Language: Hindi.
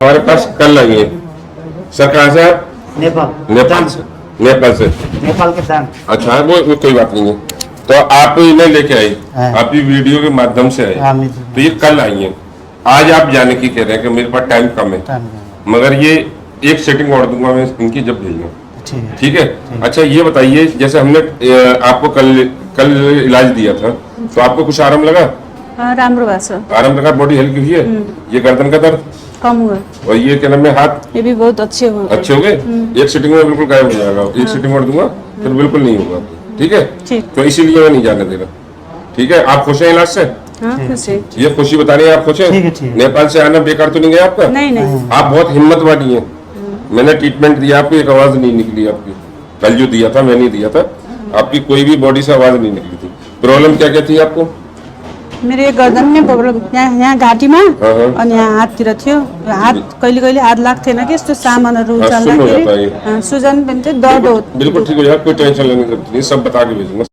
हमारे पास कल आई है सर। कहाँ से आप? नेपाल। नेपाल से। नेपाल से, नेपाल के दान। अच्छा वो कोई बात नहीं है। तो आप इन्हें लेके आई, हाँ। आप ये वीडियो के माध्यम से हाँ, आई, तो ये कल आई है। आज आप जाने की कह रहे हैं कि मेरे पास टाइम कम है, मगर ये एक सेटिंग और दूंगा मैं इनकी जब भेजूंगा। ठीक है। अच्छा ये बताइए, जैसे हमने आपको कल इलाज दिया था, तो आपको कुछ आराम लगा? हाँ, राम्रो भएको छ। आराम लगा? बॉडी हल्की हुई है? ये गर्दन का दर्द कम हुआ। और ये क्या नाम है, हाथ ये भी बहुत अच्छे हुए। अच्छे हो गए? एक सीटिंग में बिल्कुल गायब हो जाएगा। एक सीटिंग और दूंगा फिर बिल्कुल नहीं होगा। ठीक है। ठीक। तो इसीलिए मैं नहीं जाने दे रहा। ठीक है। आप खुश हैं इलाज से? हाँ, खुश है। ये खुशी बता रही है आप खुश हैं? ठीक है, ठीक है। नेपाल से आना बेकार तो नहीं गया आपका? नहीं नहीं। आप बहुत हिम्मत वाली हैं। मैंने ट्रीटमेंट दिया आपको, एक आवाज नहीं निकली आपकी। कल जो दिया था, मैंने दिया था, आपकी कोई भी बॉडी से आवाज नहीं निकली थी। प्रॉब्लम क्या क्या थी आपको? मेरो गर्दन में प्रब्लम, यहाँ घाँटीमा हाँ, हाँ। अनि यहाँ हाततिर थियो। हात कहिले कहिले हात लाग्थेन कि यस्तो सामानहरू हाँ, सुन्न हो जाता है। उचाल्दाखेरि सुजन पनि थियो, दर्द हो। बिल्कुल ठीक हो जाएगा, कोई टेंशन लेने की जरूरत नहीं, सब बता के भेजूंगा।